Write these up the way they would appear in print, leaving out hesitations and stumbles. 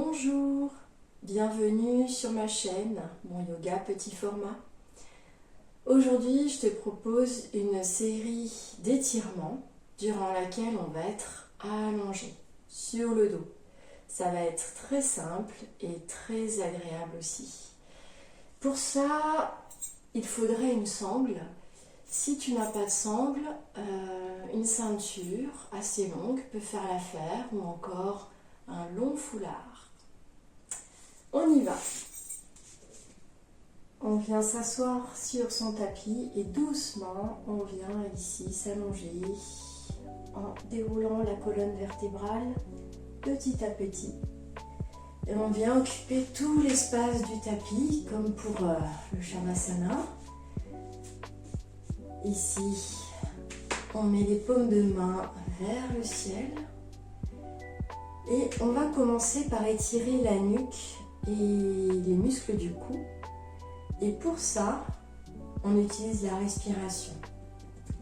Bonjour, bienvenue sur ma chaîne, mon yoga petit format. Aujourd'hui, je te propose une série d'étirements durant laquelle on va être allongé sur le dos. Ça va être très simple et très agréable aussi. Pour ça, il faudrait une sangle. Si tu n'as pas de sangle, une ceinture assez longue peut faire l'affaire ou encore un long foulard. On y va. On vient s'asseoir sur son tapis et doucement on vient ici s'allonger en déroulant la colonne vertébrale petit à petit. Et on vient occuper tout l'espace du tapis comme pour le Shavasana. Ici, on met les paumes de main vers le ciel. Et on va commencer par étirer la nuque et les muscles du cou. Et pour ça, on utilise la respiration.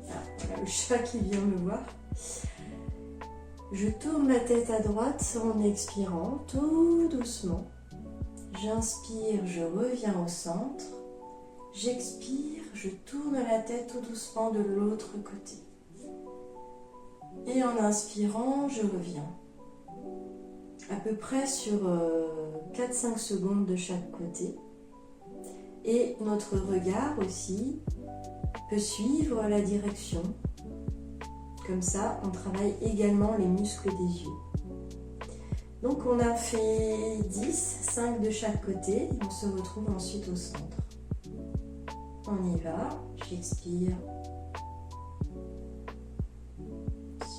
Voilà le chat qui vient me voir. Je tourne la tête à droite en expirant tout doucement. J'inspire, je reviens au centre. J'expire, je tourne la tête tout doucement de l'autre côté. Et en inspirant, je reviens. À peu près sur 4-5 secondes de chaque côté. Et notre regard aussi peut suivre la direction. Comme ça, on travaille également les muscles des yeux. Donc on a fait 10, 5 de chaque côté. Et on se retrouve ensuite au centre. On y va, j'expire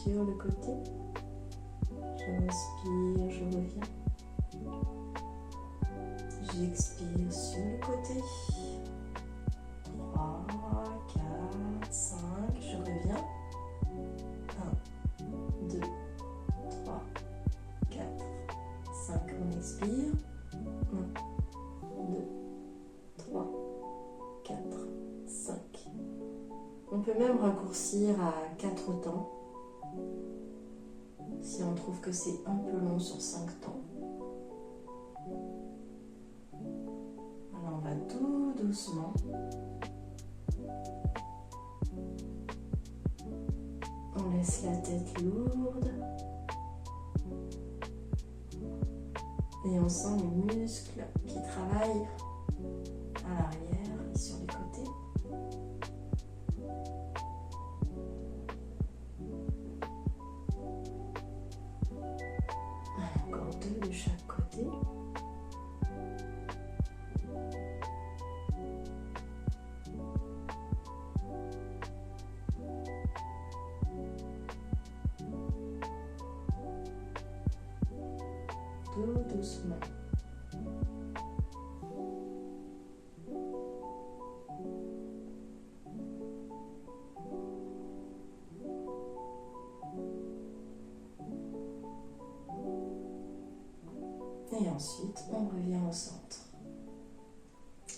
sur le côté. J'inspire, je reviens. J'expire sur le côté. 3, 4, 5, je reviens. 1, 2, 3, 4, 5, on expire. 1, 2, 3, 4, 5. On peut même raccourcir à 4 temps. Si on trouve que c'est un peu long sur 5 temps. Alors on va tout doucement. On laisse la tête lourde. Et on sent les muscles qui travaillent à l'arrière et sur les côtés. Encore 2 de chaque côté. Tout doucement. Et ensuite, on revient au centre.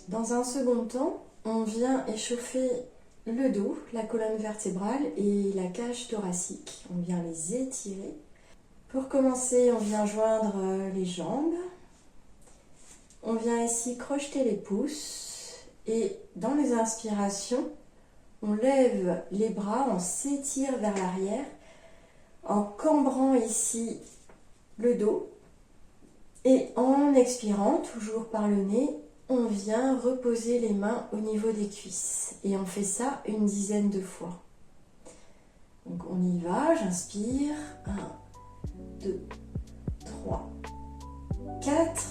Dans un second temps, on vient échauffer le dos, la colonne vertébrale et la cage thoracique. On vient les étirer. Pour commencer, on vient joindre les jambes. On vient ici crocheter les pouces. Et dans les inspirations, on lève les bras, on s'étire vers l'arrière en cambrant ici le dos. Et en expirant, toujours par le nez, on vient reposer les mains au niveau des cuisses. Et on fait ça une dizaine de fois. Donc on y va, j'inspire. 1, 2, 3, 4.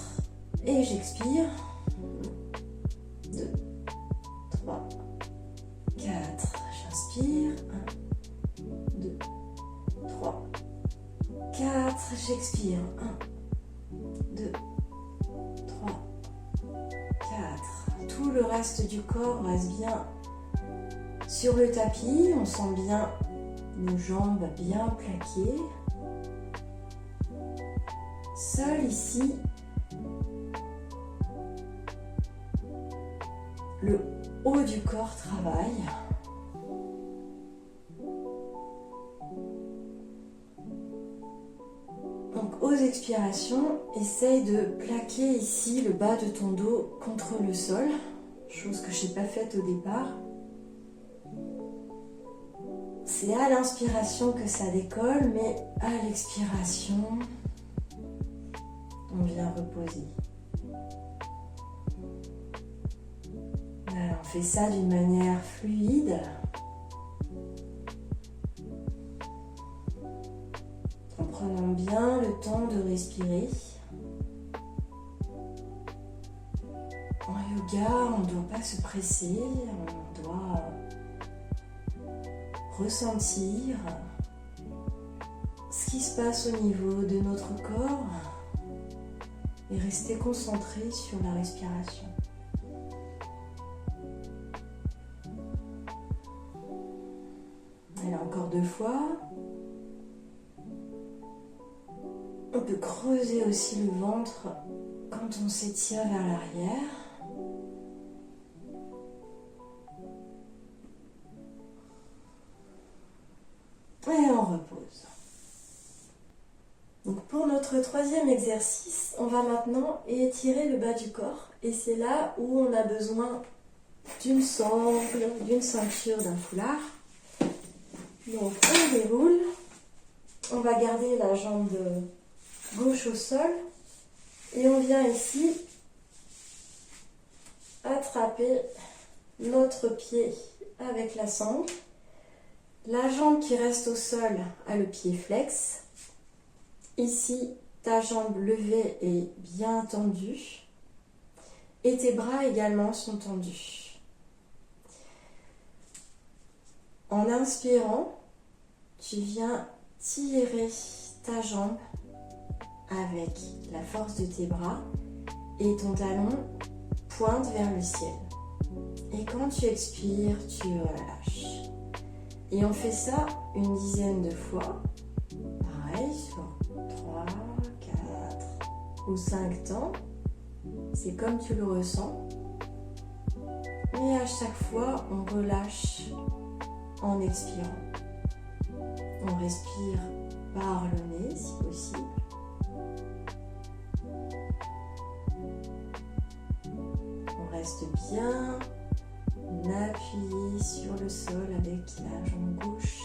Et j'expire. 2, 3, 4. J'inspire. 1, 2, 3, 4. J'expire. 1, 2, 3, 4. Tout le reste du corps reste bien sur le tapis. On sent bien nos jambes bien plaquées. Seul ici, le haut du corps travaille. Donc aux expirations, essaye de plaquer ici le bas de ton dos contre le sol, chose que je n'ai pas faite au départ. C'est à l'inspiration que ça décolle, mais à l'expiration, on vient reposer. Voilà, on fait ça d'une manière fluide. En prenant bien le temps de respirer. En yoga, on ne doit pas se presser, on doit ressentir ce qui se passe au niveau de notre corps et rester concentré sur la respiration. Et là encore 2 fois. On peut creuser aussi le ventre quand on s'étire vers l'arrière. Et on repose. Donc pour notre 3e exercice, on va maintenant étirer le bas du corps. Et c'est là où on a besoin d'une sangle, d'une ceinture, d'un foulard. Donc on déroule. On va garder la jambe gauche au sol. Et on vient ici attraper notre pied avec la sangle. La jambe qui reste au sol a le pied flex. Ici, ta jambe levée est bien tendue. Et tes bras également sont tendus. En inspirant, tu viens tirer ta jambe avec la force de tes bras et ton talon pointe vers le ciel. Et quand tu expires, tu relâches. Et on fait ça une dizaine de fois. Pareil, sur 3, 4 ou 5 temps. C'est comme tu le ressens. Et à chaque fois, on relâche en expirant. On respire par le nez si possible. On reste bien appuyé sur le sol avec la jambe gauche.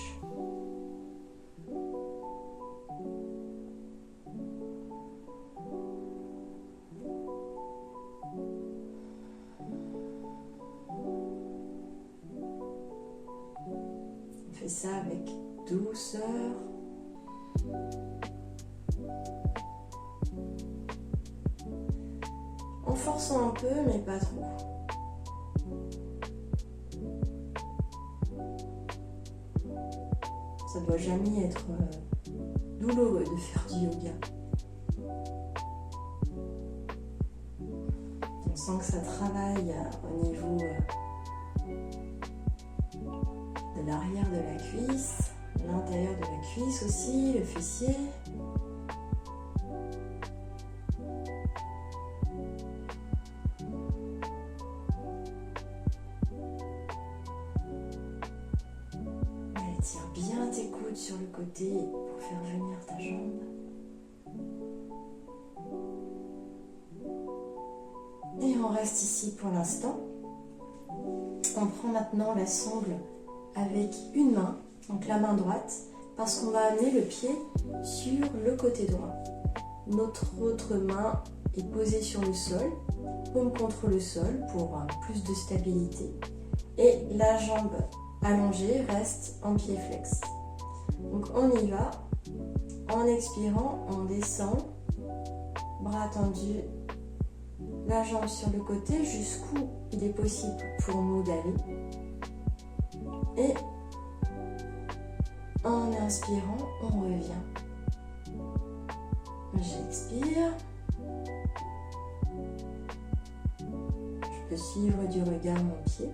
On fait ça avec douceur. En forçant un peu, mais pas trop. Ça ne doit jamais être douloureux de faire du yoga. On sent que ça travaille au niveau de l'arrière de la cuisse, l'intérieur de la cuisse aussi, le fessier. Tire bien tes coudes sur le côté pour faire venir ta jambe. Et on reste ici pour l'instant. On prend maintenant la sangle avec une main, donc la main droite, parce qu'on va amener le pied sur le côté droit. Notre autre main est posée sur le sol, paume contre le sol pour plus de stabilité. Et la jambe allongée reste en pied flex. Donc on y va. En expirant, on descend, bras tendus, la jambe sur le côté jusqu'où il est possible pour nous d'aller. Et en inspirant, on revient. J'expire. Je peux suivre du regard mon pied.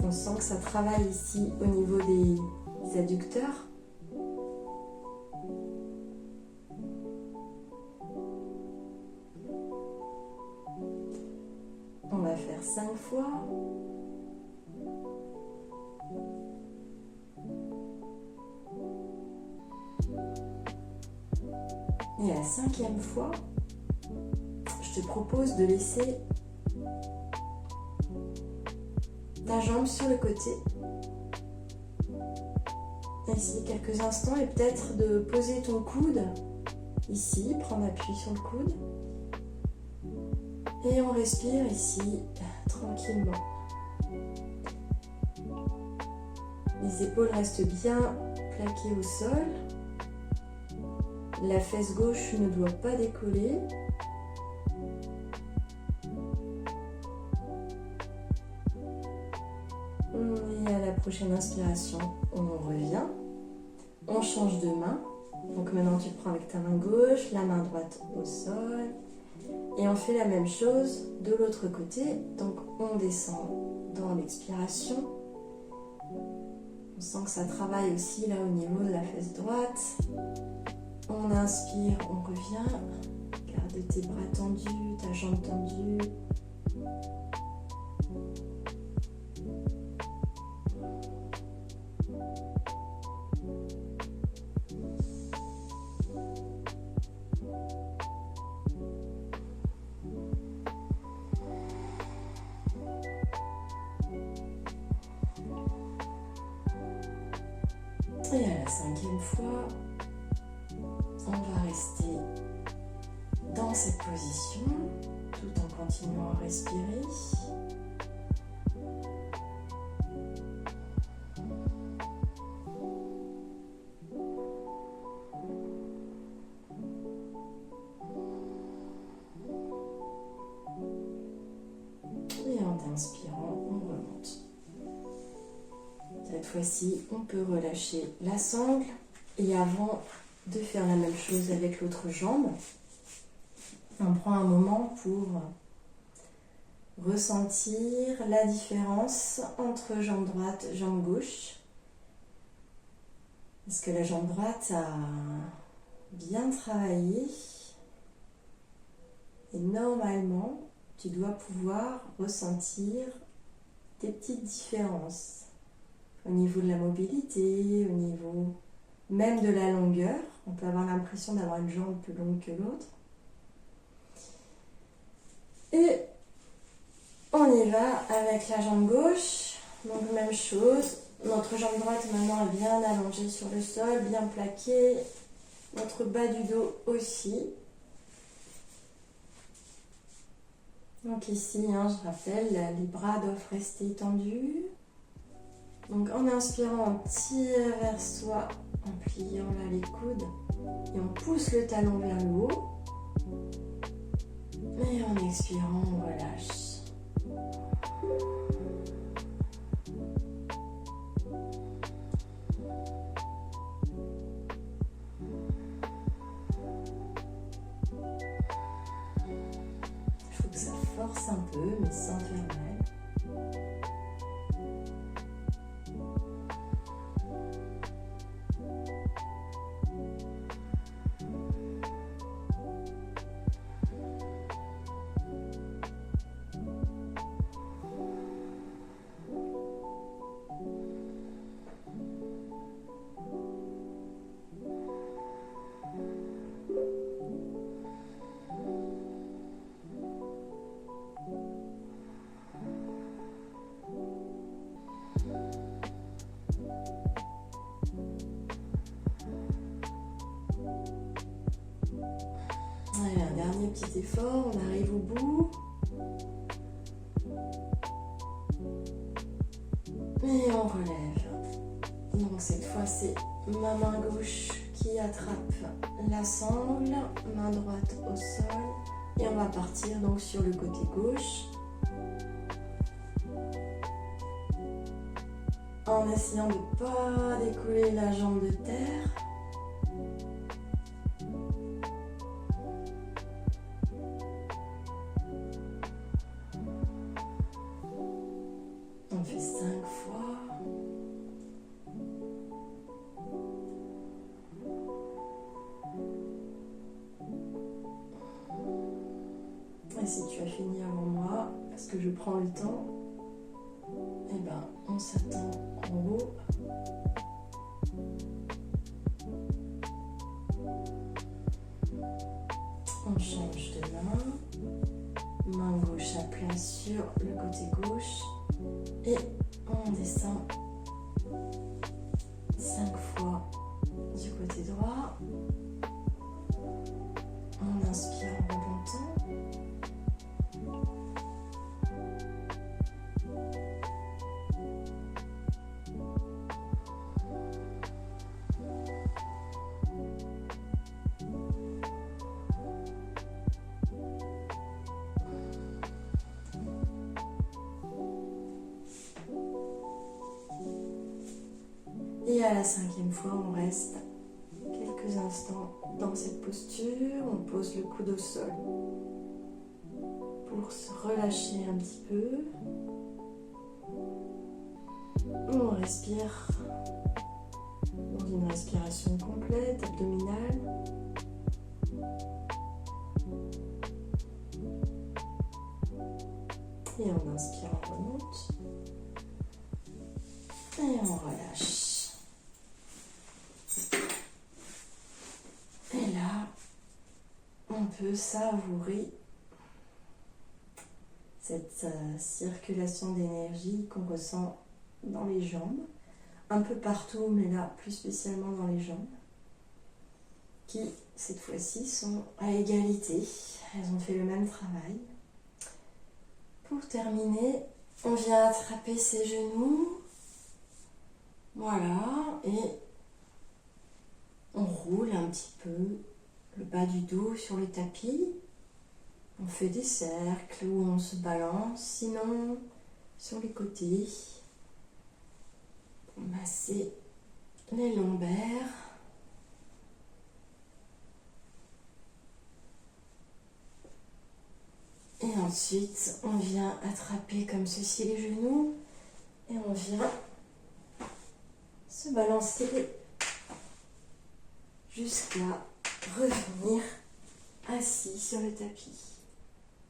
On sent que ça travaille ici au niveau des adducteurs. On va faire 5 fois. Et à la 5e fois, je te propose de laisser ta jambe sur le côté. Ici, quelques instants, et peut-être de poser ton coude ici, prendre appui sur le coude. Et on respire ici, tranquillement. Les épaules restent bien plaquées au sol. La fesse gauche ne doit pas décoller. Et à la prochaine inspiration, on revient. On change de main. Donc maintenant tu prends avec ta main gauche, la main droite au sol. Et on fait la même chose de l'autre côté. Donc on descend dans l'expiration. On sent que ça travaille aussi là au niveau de la fesse droite. On inspire, on revient. Garde tes bras tendus, ta jambe tendue. Et à la 5e fois, on va rester dans cette position tout en continuant à respirer. Et en inspirant, on remonte. Cette fois-ci, on peut relâcher la sangle. Et avant de faire la même chose avec l'autre jambe, on prend un moment pour ressentir la différence entre jambe droite et jambe gauche. Est-ce que la jambe droite a bien travaillé? Et normalement, tu dois pouvoir ressentir des petites différences au niveau de la mobilité, au niveau même de la longueur. On peut avoir l'impression d'avoir une jambe plus longue que l'autre. Et on y va avec la jambe gauche. Donc même chose. Notre jambe droite maintenant est bien allongée sur le sol, bien plaquée. Notre bas du dos aussi. Donc ici, je rappelle, les bras doivent rester tendus. Donc en inspirant, on tire vers soi en pliant là les coudes et on pousse le talon vers le haut. Et en expirant, on relâche. Il faut que ça force un peu, mais sans faire mal. Allez, un dernier petit effort, on arrive au bout. Et on relève. Donc cette fois c'est ma main gauche qui attrape la sangle, main droite au sol. Et on va partir donc sur le côté gauche. En essayant de ne pas décoller la jambe de terre. On fait 5 fois. Et si tu as fini avant moi, parce que je prends le temps, eh ben, on s'attend en haut. change de main. Main gauche à plat sur le côté gauche. Et on descend 5 fois du côté droit. On inspire en remontant. Et à la 5e fois, on reste quelques instants dans cette posture. On pose le coude au sol pour se relâcher un petit peu. On respire dans une respiration complète, abdominale. Et on inspire, on remonte. Et on relâche. Et là, on peut savourer cette circulation d'énergie qu'on ressent dans les jambes, un peu partout, mais là plus spécialement dans les jambes, qui cette fois-ci sont à égalité. Elles ont fait le même travail. Pour terminer, on vient attraper ses genoux. Voilà, et on roule un petit peu le bas du dos sur le tapis. On fait des cercles où on se balance, sinon sur les côtés. Pour masser les lombaires. Et ensuite, on vient attraper comme ceci les genoux et on vient se balancer jusqu'à revenir assis sur le tapis.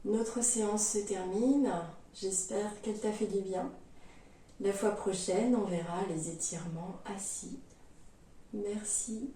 Notre séance se termine. J'espère qu'elle t'a fait du bien. La fois prochaine, on verra les étirements assis. Merci.